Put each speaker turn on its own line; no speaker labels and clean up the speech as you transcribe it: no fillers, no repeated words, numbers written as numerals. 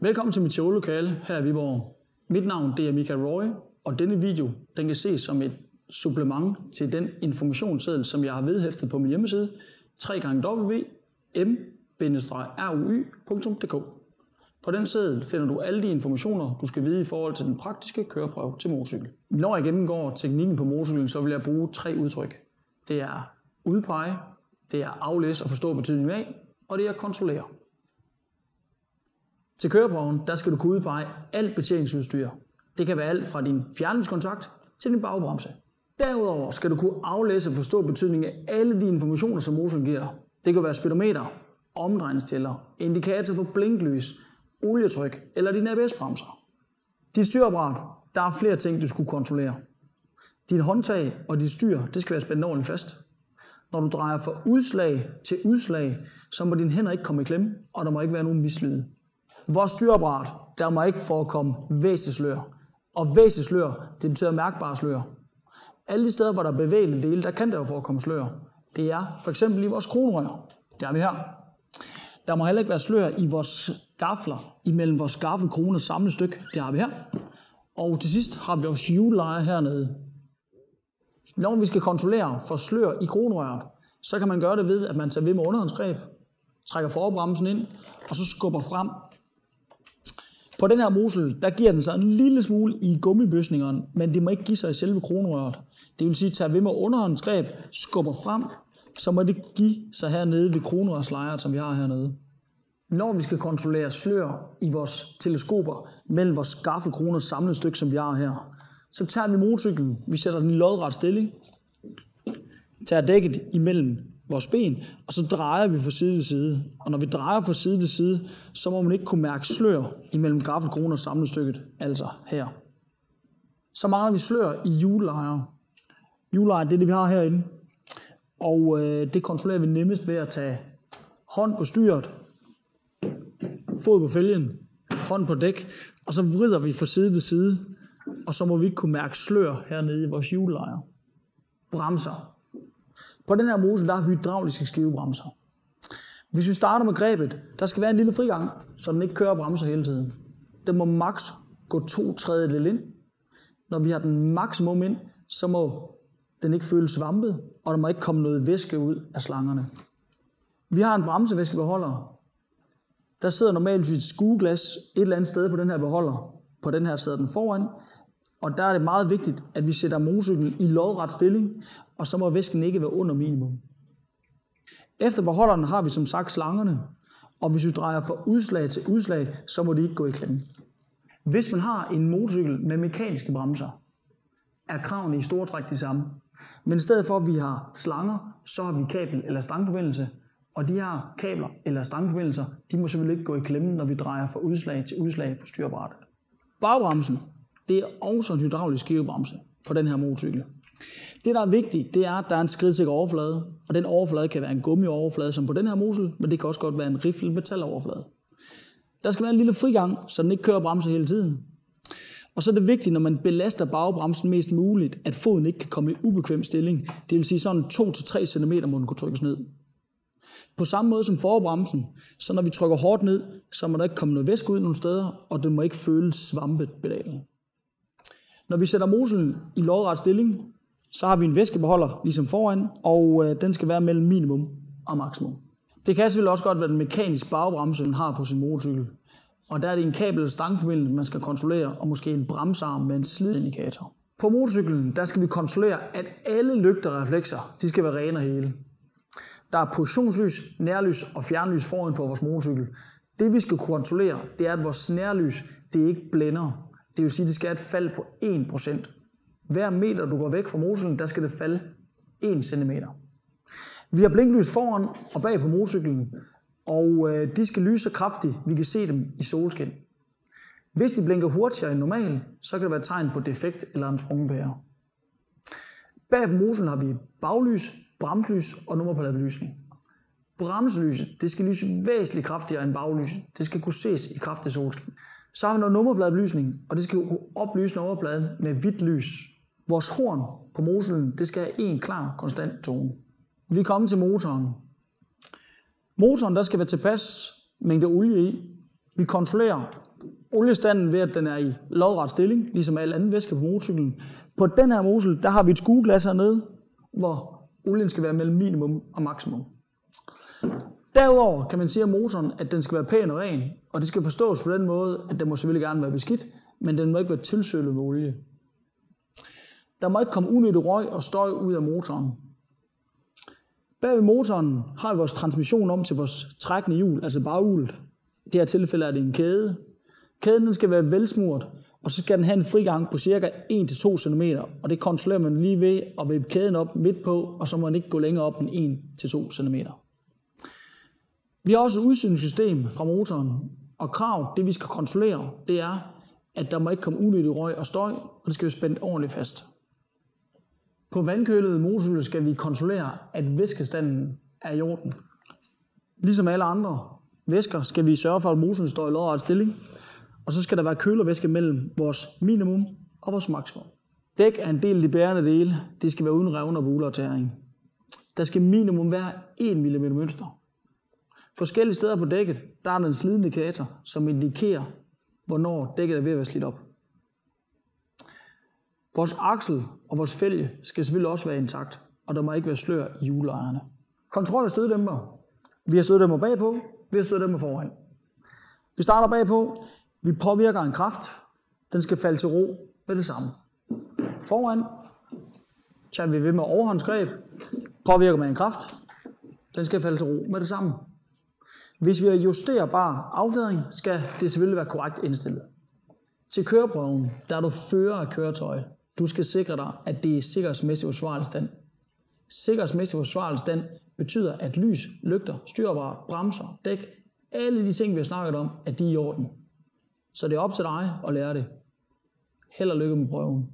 Velkommen til mit showlokale her i Viborg. Mit navn det er Michael Roy, og denne video den kan ses som et supplement til den informationsseddel, som jeg har vedhæftet på min hjemmeside www.m-rui.dk. På den seddel finder du alle de informationer, du skal vide i forhold til den praktiske køreprøve til motorcykel. Når jeg gennemgår teknikken på motorcyklen, så vil jeg bruge 3 udtryk. Det er udpege, det er aflæse og forstå betydningen af, og det er kontrollere. Til køreprøven, der skal du kunne udpege alt betjeningsudstyr. Det kan være alt fra din fjernlyskontakt til din bagbremse. Derudover skal du kunne aflæse og forstå betydningen af alle de informationer, som motoren giver dig. Det kan være speedometer, omdrejningstæller, indikator for blinklys, olietryk eller din ABS-bremser. Dit styreapparat, der er flere ting, du skulle kontrollere. Din håndtag og dit styr, det skal være spændt ordentligt fast. Når du drejer fra udslag til udslag, så må dine hænder ikke komme i klemme, og der må ikke være nogen mislyde. Vores styreapparat, der må ikke forekomme væsentslør. Og væsentslør, det betyder mærkbare slør. Alle de steder, hvor der er bevægelige dele, der kan der jo forekomme slør. Det er for eksempel i vores kronrør. Det har vi her. Der må heller ikke være slør i vores gafler, imellem vores gaffelkrone og samlet stykke. Det har vi her. Og til sidst har vi vores hjullejer hernede. Når vi skal kontrollere for slør i kronrøret, så kan man gøre det ved, at man tager ved med underhåndsgreb, trækker forbremsen ind, og så skubber frem. På den her motorcykel, der giver den sig en lille smule i gummibøsningerne, men det må ikke give sig i selve kronrøret. Det vil sige, at tage ved med underhåndsgreb, skubber frem, så må det give sig hernede ved kronrørslejret, som vi har hernede. Når vi skal kontrollere slør i vores teleskoper mellem vores gaffelkrone og samlet stykke, som vi har her, så tager vi motorcyklen, vi sætter den i lodret stilling, tager dækket imellem vores ben, og så drejer vi fra side til side. Og når vi drejer fra side til side, så må man ikke kunne mærke slør imellem gaffelkrone og samlet stykket, altså her. Så mangler vi slør i hjullejer. Hjullejer, det er det, vi har herinde. Og det kontrollerer vi nemmest ved at tage hånd på styret, fod på fælgen, hånd på dæk, og så vrider vi fra side til side, og så må vi ikke kunne mærke slør hernede i vores hjullejer. Bremser. På den her motor, der har vi hydrauliske skivebremser. Hvis vi starter med grebet, der skal være en lille frigang, så den ikke kører bremser hele tiden. Den må maks gå 2/3 ind. Når vi har den maksimum ind, så må den ikke føles svampet, og der må ikke komme noget væske ud af slangerne. Vi har en bremsevæskebeholder. Der sidder normalt et skrueglas et eller andet sted på den her beholder. På den her sidder den foran. Og der er det meget vigtigt, at vi sætter motorcyklen i lodret stilling, og så må væsken ikke være under minimum. Efter beholderen har vi som sagt slangerne, og hvis vi drejer fra udslag til udslag, så må de ikke gå i klemme. Hvis man har en motorcykel med mekaniske bremser, er kravene i store træk de samme. Men i stedet for at vi har slanger, så har vi kabel- eller stangforbindelse, og de her kabler eller stangforbindelser, de må selvfølgelig ikke gå i klemme, når vi drejer fra udslag til udslag på styreapparatet. Bagbremsen, det er også en hydraulisk skivebremse på den her motorcykel. Det, der er vigtigt, det er, at der er en skridsikker overflade, og den overflade kan være en gummioverflade, som på den her motorcykel, men det kan også godt være en riffel metaloverflade. Der skal være en lille frigang, så den ikke kører bremser hele tiden. Og så er det vigtigt, når man belaster bagbremsen mest muligt, at foden ikke kan komme i ubekvem stilling. Det vil sige sådan 2-3 cm må den kunne trykkes ned. På samme måde som forbremsen, så når vi trykker hårdt ned, så må der ikke komme noget væske ud nogle steder, og den må ikke føles svampet pedalen. Når vi sætter motorcyklen i lodret stilling, så har vi en væskebeholder ligesom foran, og den skal være mellem minimum og maksimum. Det kan selvfølgelig også godt være den mekaniske bagbremse, man har på sin motorcykel. Og der er det en kabel- eller stangforbindelse, man skal kontrollere, og måske en bremsearm med en slidindikator. På motorcyklen, der skal vi kontrollere, at alle lygter og reflekser, de skal være rene og hele. Der er positionslys, nærlys og fjernlys foran på vores motorcykel. Det vi skal kontrollere, det er, at vores nærlys, det ikke blænder. Det vil sige, at det skal have et fald på 1%. Hver meter, du går væk fra motorcyklen, der skal det falde 1 cm. Vi har blinklys foran og bag på motorcyklen, og de skal lyse så kraftigt, vi kan se dem i solskin. Hvis de blinker hurtigere end normalt, så kan det være tegn på defekt eller en sprungbærer. Bag på motorcyklen har vi baglys, bremselys og nummerpladebelysning. Bremselyset, det skal lyse væsentligt kraftigere end baglyset. Det skal kunne ses i kraftig solskin. Så har vi noget nummerpladebelysning, og det skal kunne oplyse nummerpladen med hvidt lys. Vores horn på motorcyklen, det skal have en klar, konstant tone. Vi er kommet til motoren. Motoren, der skal være tilpas mængde olie i. Vi kontrollerer oliestanden ved, at den er i lodret stilling, ligesom al anden væske på motorcyklen. På den her motorcykel, der har vi et skueglas hernede, hvor olien skal være mellem minimum og maksimum. Derudover kan man sige om motoren, at den skal være pæn og ren, og det skal forstås på den måde, at den må selvfølgelig gerne være beskidt, men den må ikke være tilsølet med olie. Der må ikke komme unødig røg og støj ud af motoren. Bag ved motoren har vi vores transmission om til vores trækkende hjul, altså baghjulet. I det her tilfælde er det en kæde. Kæden den skal være velsmurt, og så skal den have en frigang på ca. 1-2 cm, og det kontrollerer man lige ved at vippe kæden op midt på, og så må den ikke gå længere op end 1-2 cm. Vi har også et udstødningssystem fra motoren, og krav, det vi skal kontrollere, det er, at der må ikke komme unødig røg og støj, og det skal være spændt ordentligt fast. På vandkølede motorcykler skal vi kontrollere, at væskestanden er i orden. Ligesom alle andre væsker skal vi sørge for, at motoren står i lodret stilling, og så skal der være kølervæske mellem vores minimum og vores maksimum. Dæk er en del af de bærende dele. Det skal være uden revner, buler og tæring. Der skal minimum være 1 mm mønster. Forskellige steder på dækket, der er en slidindikator, som indikerer, hvornår dækket er ved at være slidt op. Vores aksel og vores fælge skal selvfølgelig også være intakt, og der må ikke være slør i hjulejerne. Kontrol af støddæmper. Vi har støddæmper bagpå, vi har støddæmper foran. Vi starter bagpå. Vi påvirker en kraft. Den skal falde til ro med det samme. Foran tager vi ved med overhåndsgreb. Påvirker man en kraft. Den skal falde til ro med det samme. Hvis vi har justerbar affjedring, skal det selvfølgelig være korrekt indstillet. Til køreprøven, der er du fører af køretøjet. Du skal sikre dig, at det er sikkerhedsmæssigt forsvarlig stand. Sikkerhedsmæssigt forsvarlig stand betyder, at lys, lygter, styrapparat, bremser, dæk, alle de ting, vi har snakket om, at de er i orden. Så det er op til dig at lære det. Held og lykke med prøven.